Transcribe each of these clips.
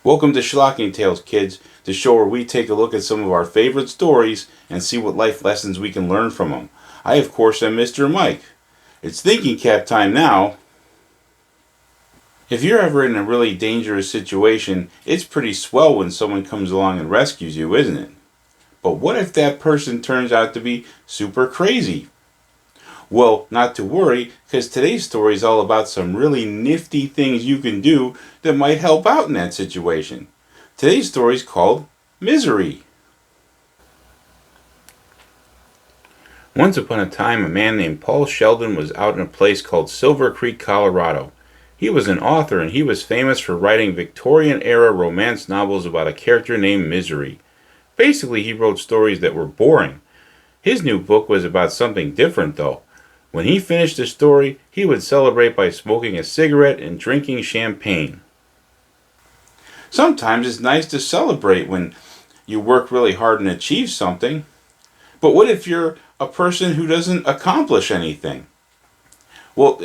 Welcome to Shocking Tales, kids, the show where we take a look at some of our favorite stories and see what life lessons we can learn from them. I, of course, am Mr. Mike. It's thinking cap time now. If you're ever in a really dangerous situation, it's pretty swell when someone comes along and rescues you, isn't it? But what if that person turns out to be super crazy? Well, not to worry, because today's story is all about some really nifty things you can do that might help out in that situation. Today's story is called Misery. Once upon a time, a man named Paul Sheldon was out in a place called Silver Creek, Colorado. He was an author and he was famous for writing Victorian-era romance novels about a character named Misery. Basically, he wrote stories that were boring. His new book was about something different, though. When he finished a story, he would celebrate by smoking a cigarette and drinking champagne. Sometimes it's nice to celebrate when you work really hard and achieve something. But what if you're a person who doesn't accomplish anything? Well,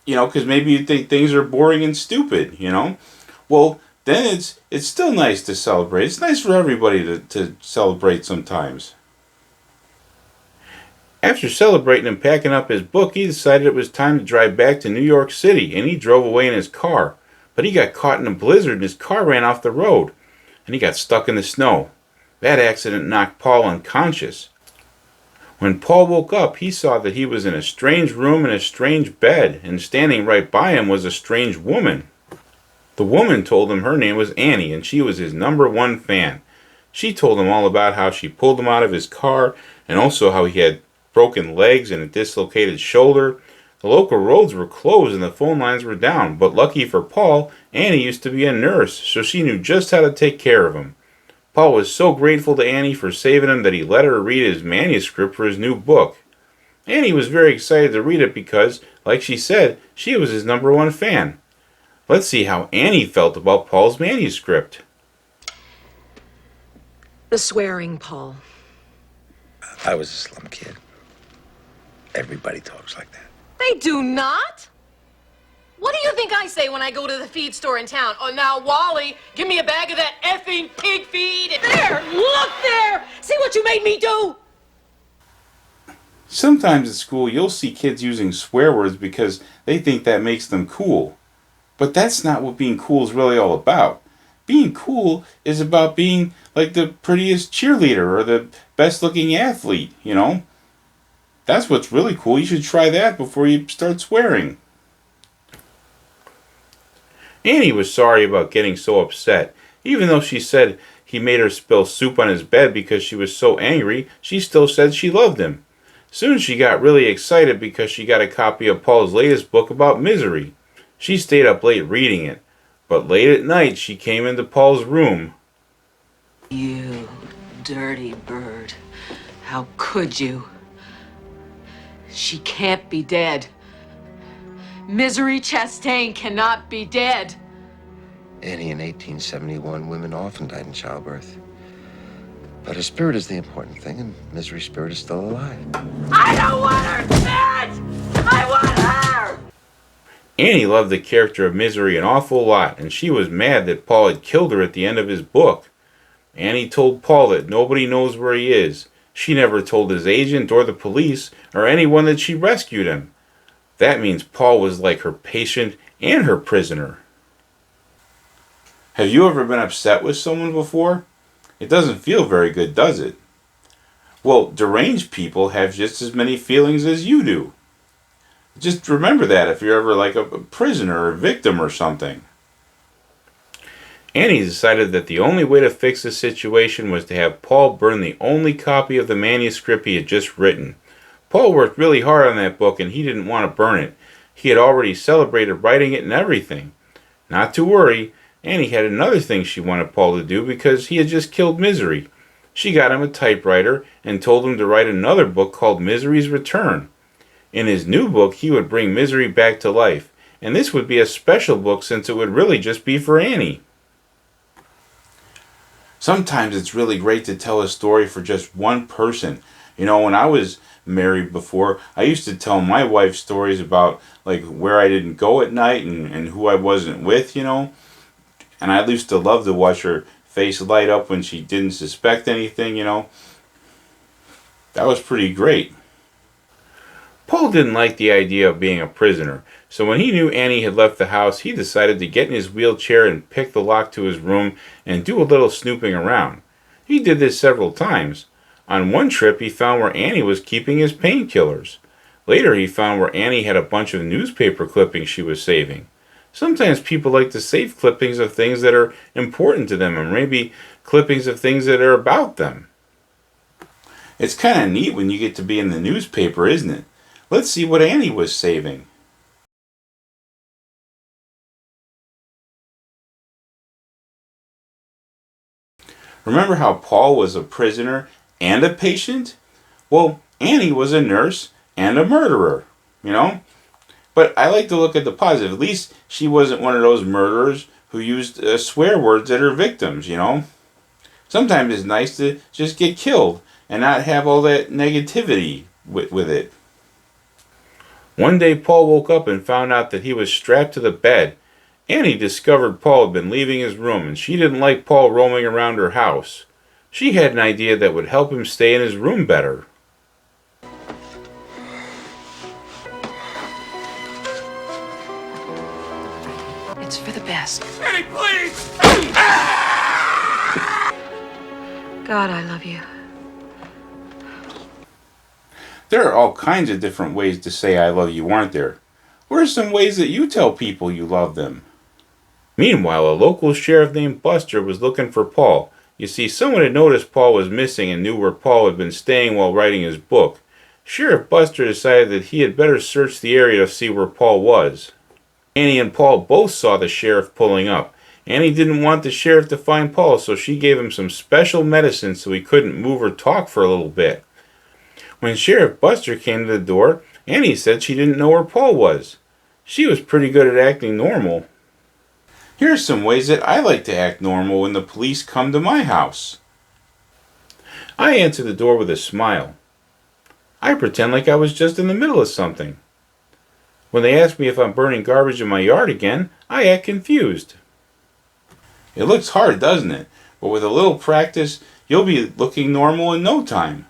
because maybe you think things are boring and stupid, Well, then it's still nice to celebrate. It's nice for everybody to celebrate sometimes. After celebrating and packing up his book, he decided it was time to drive back to New York City, and he drove away in his car. But he got caught in a blizzard and his car ran off the road, and he got stuck in the snow. That accident knocked Paul unconscious. When Paul woke up, he saw that he was in a strange room in a strange bed, and standing right by him was a strange woman. The woman told him her name was Annie, and she was his #1 fan. She told him all about how she pulled him out of his car, and also how he had broken legs and a dislocated shoulder. The local roads were closed and the phone lines were down, but lucky for Paul, Annie used to be a nurse, so she knew just how to take care of him. Paul was so grateful to Annie for saving him that he let her read his manuscript for his new book. Annie was very excited to read it because, like she said, she was his #1 fan. Let's see how Annie felt about Paul's manuscript. The swearing, Paul. I was a slum kid. Everybody talks like that. They do not. What do you think I say when I go to the feed store in town? Oh, now, Wally, give me a bag of that effing pig feed. There, look there. See what you made me do? Sometimes at school you'll see kids using swear words because they think that makes them cool. But that's not what being cool is really all about. Being cool is about being like the prettiest cheerleader or the best looking athlete, That's what's really cool. You should try that before you start swearing. Annie was sorry about getting so upset. Even though she said he made her spill soup on his bed because she was so angry, she still said she loved him. Soon she got really excited because she got a copy of Paul's latest book about misery. She stayed up late reading it, but late at night she came into Paul's room. You dirty bird. How could you? She can't be dead. Misery Chastain cannot be dead. Annie, in 1871, women often died in childbirth. But her spirit is the important thing, and Misery's spirit is still alive. I don't want her dead! I want her! Annie loved the character of Misery an awful lot, and she was mad that Paul had killed her at the end of his book. Annie told Paul that nobody knows where he is. She never told his agent or the police or anyone that she rescued him. That means Paul was like her patient and her prisoner. Have you ever been upset with someone before? It doesn't feel very good, does it? Well, deranged people have just as many feelings as you do. Just remember that if you're ever like a prisoner or a victim or something. Annie decided that the only way to fix the situation was to have Paul burn the only copy of the manuscript he had just written. Paul worked really hard on that book and he didn't want to burn it. He had already celebrated writing it and everything. Not to worry, Annie had another thing she wanted Paul to do because he had just killed Misery. She got him a typewriter and told him to write another book called Misery's Return. In his new book, he would bring Misery back to life, and this would be a special book since it would really just be for Annie. Sometimes it's really great to tell a story for just one person. When I was married before, I used to tell my wife stories about like where I didn't go at night and who I wasn't with, And I used to love to watch her face light up when she didn't suspect anything, That was pretty great. Paul didn't like the idea of being a prisoner, so when he knew Annie had left the house, he decided to get in his wheelchair and pick the lock to his room and do a little snooping around. He did this several times. On one trip, he found where Annie was keeping his painkillers. Later, he found where Annie had a bunch of newspaper clippings she was saving. Sometimes people like to save clippings of things that are important to them, or maybe clippings of things that are about them. It's kind of neat when you get to be in the newspaper, isn't it? Let's see what Annie was saving. Remember how Paul was a prisoner and a patient? Well, Annie was a nurse and a murderer, But I like to look at the positive. At least she wasn't one of those murderers who used swear words at her victims, Sometimes it's nice to just get killed and not have all that negativity with it. One day Paul woke up and found out that he was strapped to the bed. Annie discovered Paul had been leaving his room, and she didn't like Paul roaming around her house. She had an idea that would help him stay in his room better. It's for the best. Annie, please! God, I love you. There are all kinds of different ways to say I love you, aren't there? What are some ways that you tell people you love them? Meanwhile, a local sheriff named Buster was looking for Paul. You see, someone had noticed Paul was missing and knew where Paul had been staying while writing his book. Sheriff Buster decided that he had better search the area to see where Paul was. Annie and Paul both saw the sheriff pulling up. Annie didn't want the sheriff to find Paul, so she gave him some special medicine so he couldn't move or talk for a little bit. When Sheriff Buster came to the door, Annie said she didn't know where Paul was. She was pretty good at acting normal. Here are some ways that I like to act normal when the police come to my house. I answer the door with a smile. I pretend like I was just in the middle of something. When they ask me if I'm burning garbage in my yard again, I act confused. It looks hard, doesn't it? But with a little practice, you'll be looking normal in no time.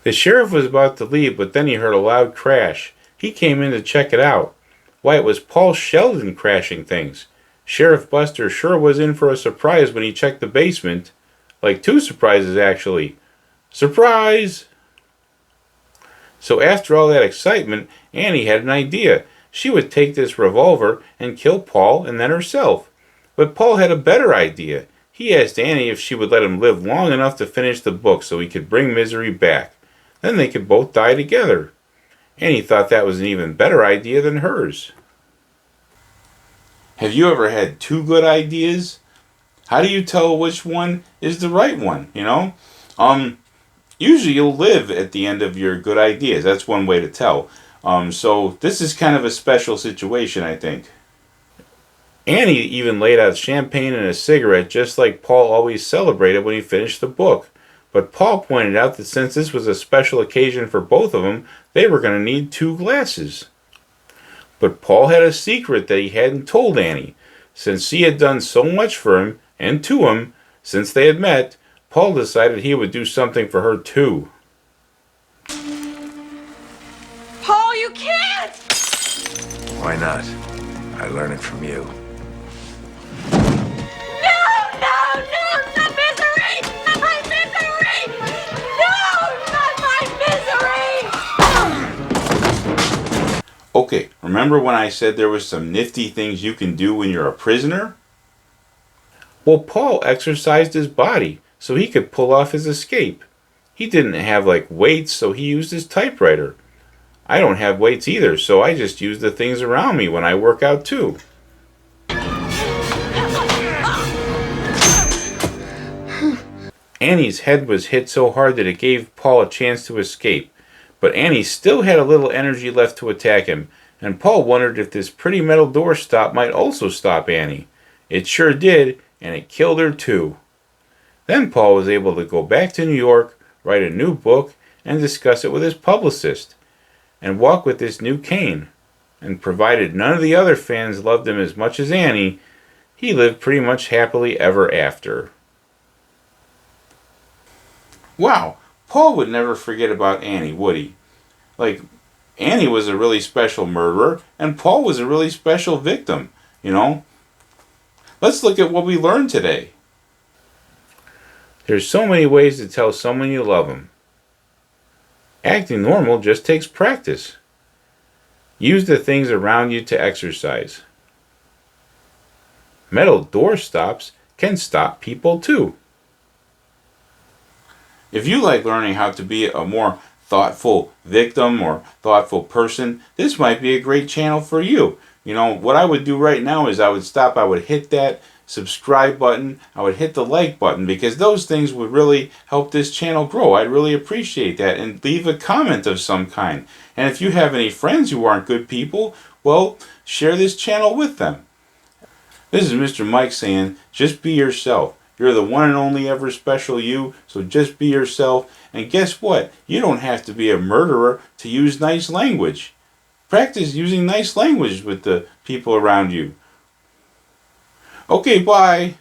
The sheriff was about to leave, but then he heard a loud crash. He came in to check it out. Why, it was Paul Sheldon crashing things. Sheriff Buster sure was in for a surprise when he checked the basement. Like 2 surprises, actually. Surprise! So after all that excitement, Annie had an idea. She would take this revolver and kill Paul and then herself. But Paul had a better idea. He asked Annie if she would let him live long enough to finish the book so he could bring Misery back. Then they could both die together. Annie thought that was an even better idea than hers. Have you ever had 2 good ideas? How do you tell which one is the right one, Usually you'll live at the end of your good ideas. That's one way to tell. So this is kind of a special situation, I think. Annie even laid out champagne and a cigarette just like Paul always celebrated when he finished the book. But Paul pointed out that since this was a special occasion for both of them, they were going to need 2 glasses. But Paul had a secret that he hadn't told Annie. Since she had done so much for him, and to him, since they had met, Paul decided he would do something for her too. Paul, you can't! Why not? I learned it from you. Not Misery! Not my Misery! No, not my Misery! Okay, remember when I said there was some nifty things you can do when you're a prisoner? Well, Paul exercised his body so he could pull off his escape. He didn't have weights, so he used his typewriter. I don't have weights either, so I just use the things around me when I work out too. Annie's head was hit so hard that it gave Paul a chance to escape, but Annie still had a little energy left to attack him, and Paul wondered if this pretty metal doorstop might also stop Annie. It sure did, and it killed her too. Then Paul was able to go back to New York, write a new book, and discuss it with his publicist, and walk with this new cane. And provided none of the other fans loved him as much as Annie, he lived pretty much happily ever after. Wow, Paul would never forget about Annie, would he? Like, Annie was a really special murderer, and Paul was a really special victim, you know? Let's look at what we learned today. There's so many ways to tell someone you love them. Acting normal just takes practice. Use the things around you to exercise. Metal door stops can stop people too. If you like learning how to be a more thoughtful victim or thoughtful person, this might be a great channel for you. You know, what I would do right now is I would hit that subscribe button, I would hit the like button, because those things would really help this channel grow. I'd really appreciate that. And leave a comment of some kind. And if you have any friends who aren't good people, well, share this channel with them. This is Mr. Mike saying, just be yourself. You're the one and only ever special you, so just be yourself. And guess what? You don't have to be a murderer to use nice language. Practice using nice language with the people around you. Okay, bye.